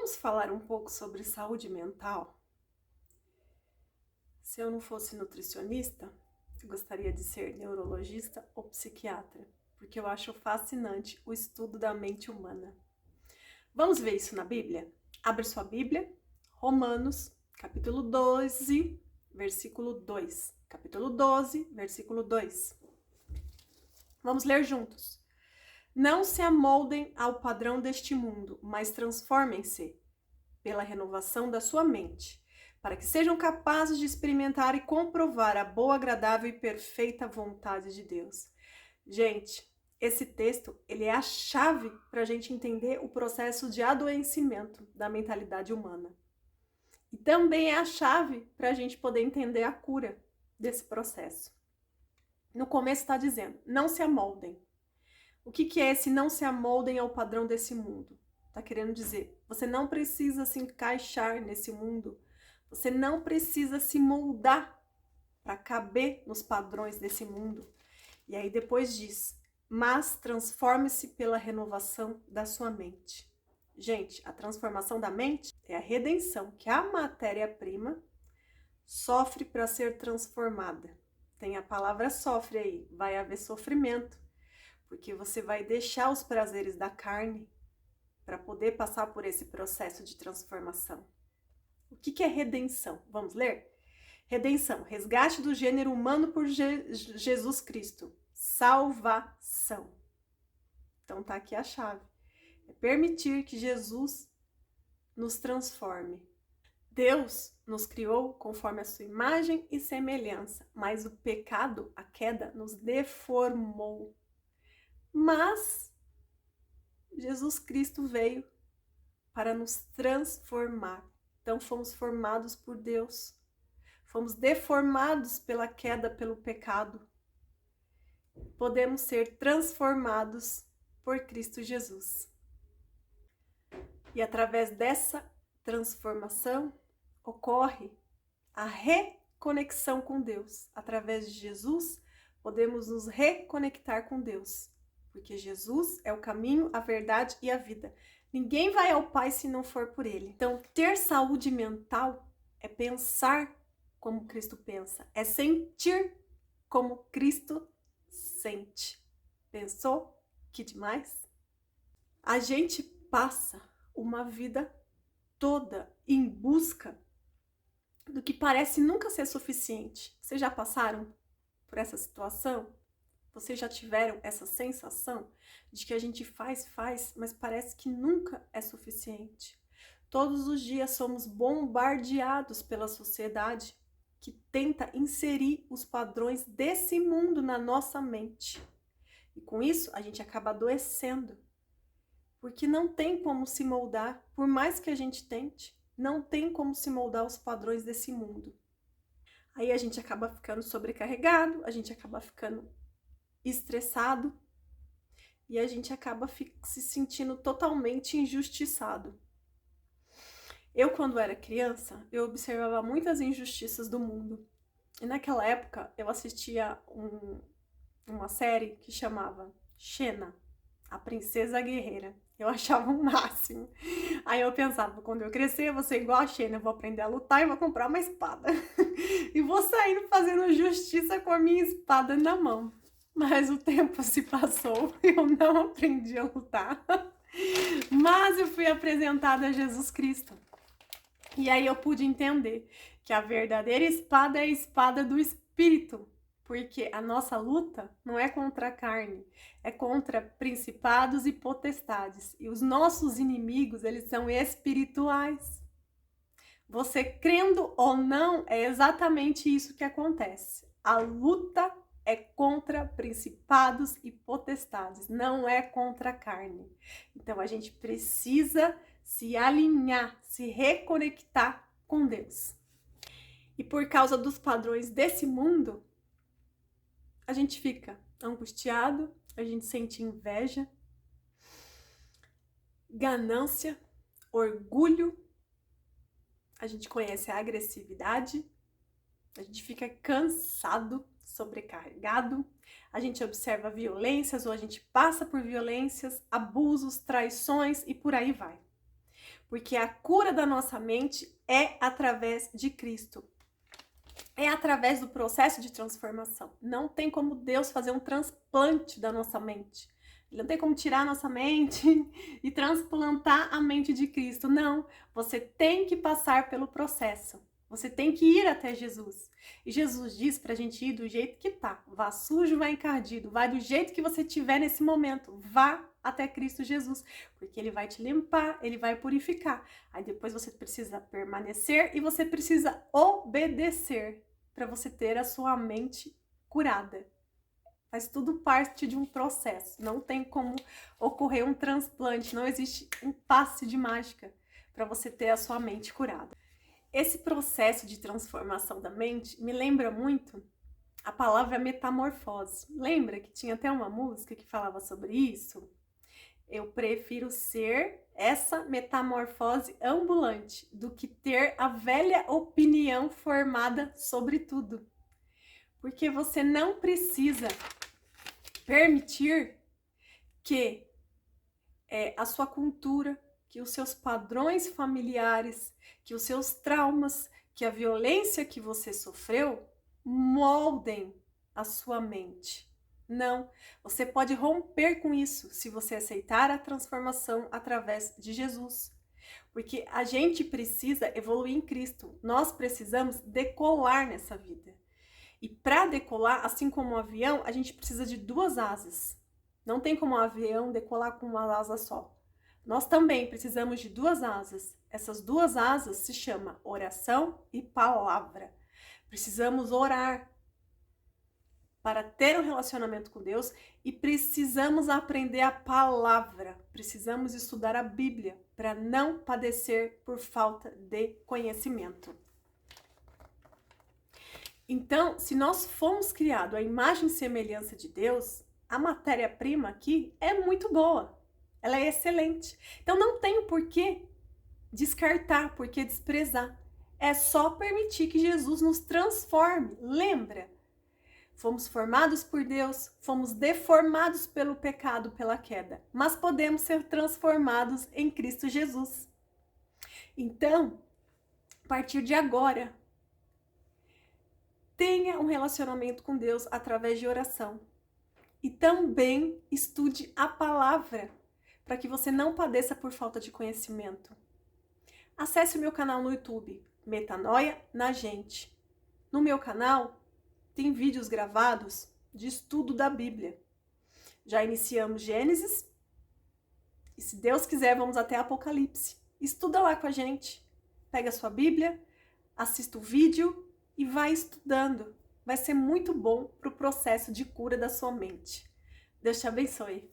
Vamos falar um pouco sobre saúde mental? Se eu não fosse nutricionista, eu gostaria de ser neurologista ou psiquiatra, porque eu acho fascinante o estudo da mente humana. Vamos ver isso na Bíblia? Abre sua Bíblia, Romanos, capítulo 12, versículo 2. Capítulo 12, versículo 2. Vamos ler juntos. Não se amoldem ao padrão deste mundo, mas transformem-se pela renovação da sua mente, para que sejam capazes de experimentar e comprovar a boa, agradável e perfeita vontade de Deus. Gente, esse texto ele é a chave para a gente entender o processo de adoecimento da mentalidade humana. E também é a chave para a gente poder entender a cura desse processo. No começo está dizendo, não se amoldem. O que é esse não se amoldem ao padrão desse mundo? Está querendo dizer, você não precisa se encaixar nesse mundo, você não precisa se moldar para caber nos padrões desse mundo. E aí depois diz, mas transforme-se pela renovação da sua mente. Gente, a transformação da mente é a redenção, que a matéria-prima sofre para ser transformada. Tem a palavra sofre aí, vai haver sofrimento, porque você vai deixar os prazeres da carne para poder passar por esse processo de transformação. O que é redenção? Vamos ler? Redenção, resgate do gênero humano por Jesus Cristo. Salvação. Então tá aqui a chave. É permitir que Jesus nos transforme. Deus nos criou conforme a sua imagem e semelhança, mas o pecado, a queda, nos deformou. Mas Jesus Cristo veio para nos transformar. Então fomos formados por Deus. Fomos deformados pela queda, pelo pecado. Podemos ser transformados por Cristo Jesus. E através dessa transformação ocorre a reconexão com Deus. Através de Jesus, podemos nos reconectar com Deus. Porque Jesus é o caminho, a verdade e a vida. Ninguém vai ao Pai se não for por Ele. Então, ter saúde mental é pensar como Cristo pensa. É sentir como Cristo sente. Pensou? Que demais? A gente passa uma vida toda em busca do que parece nunca ser suficiente. Vocês já passaram por essa situação? Vocês já tiveram essa sensação de que a gente faz, mas parece que nunca é suficiente? Todos os dias somos bombardeados pela sociedade que tenta inserir os padrões desse mundo na nossa mente. E com isso, a gente acaba adoecendo. Porque não tem como se moldar, por mais que a gente tente, não tem como se moldar aos padrões desse mundo. Aí a gente acaba ficando sobrecarregado, a gente acaba ficando estressado e a gente acaba se sentindo totalmente injustiçado. Eu, quando era criança, eu observava muitas injustiças do mundo. E naquela época, eu assistia uma série que chamava Xena, a Princesa Guerreira. Eu achava o máximo. Aí eu pensava, quando eu crescer, eu vou ser igual a Xena, eu vou aprender a lutar e vou comprar uma espada. E vou saindo fazendo justiça com a minha espada na mão. Mas o tempo se passou, eu não aprendi a lutar. Mas eu fui apresentada a Jesus Cristo. E aí eu pude entender que a verdadeira espada é a espada do Espírito. Porque a nossa luta não é contra a carne, é contra principados e potestades. E os nossos inimigos, eles são espirituais. Você crendo ou não, é exatamente isso que acontece. A luta é contra principados e potestades, não é contra a carne. Então a gente precisa se alinhar, se reconectar com Deus. E por causa dos padrões desse mundo, a gente fica angustiado, a gente sente inveja, ganância, orgulho, a gente conhece a agressividade, a gente fica cansado, sobrecarregado, a gente observa violências ou a gente passa por violências, abusos, traições e por aí vai. Porque a cura da nossa mente é através de Cristo. É através do processo de transformação. Não tem como Deus fazer um transplante da nossa mente. Ele não tem como tirar a nossa mente e transplantar a mente de Cristo. Não, você tem que passar pelo processo. Você tem que ir até Jesus. E Jesus diz pra gente ir do jeito que tá. Vá sujo, vá encardido. Vai do jeito que você tiver nesse momento. Vá até Cristo Jesus. Porque Ele vai te limpar, Ele vai purificar. Aí depois você precisa permanecer e você precisa obedecer para você ter a sua mente curada. Faz tudo parte de um processo. Não tem como ocorrer um transplante. Não existe um passe de mágica para você ter a sua mente curada. Esse processo de transformação da mente me lembra muito a palavra metamorfose. Lembra que tinha até uma música que falava sobre isso? Eu prefiro ser essa metamorfose ambulante do que ter a velha opinião formada sobre tudo. Porque você não precisa permitir que a sua cultura, que os seus padrões familiares, que os seus traumas, que a violência que você sofreu moldem a sua mente. Não, você pode romper com isso se você aceitar a transformação através de Jesus. Porque a gente precisa evoluir em Cristo, nós precisamos decolar nessa vida. E para decolar, assim como um avião, a gente precisa de 2 asas. Não tem como um avião decolar com uma asa só. Nós também precisamos de 2 asas. Essas 2 asas se chamam oração e palavra. Precisamos orar para ter um relacionamento com Deus e precisamos aprender a palavra. Precisamos estudar a Bíblia para não padecer por falta de conhecimento. Então, se nós fomos criados à imagem e semelhança de Deus, a matéria-prima aqui é muito boa. Ela é excelente. Então não tem por que descartar, por que desprezar. É só permitir que Jesus nos transforme. Lembra? Fomos formados por Deus, fomos deformados pelo pecado, pela queda, mas podemos ser transformados em Cristo Jesus. Então, a partir de agora, tenha um relacionamento com Deus através de oração. E também estude a palavra, para que você não padeça por falta de conhecimento. Acesse o meu canal no YouTube, Metanoia na Gente. No meu canal tem vídeos gravados de estudo da Bíblia. Já iniciamos Gênesis e, se Deus quiser, vamos até Apocalipse. Estuda lá com a gente. Pega a sua Bíblia, assista o vídeo e vai estudando. Vai ser muito bom para o processo de cura da sua mente. Deus te abençoe.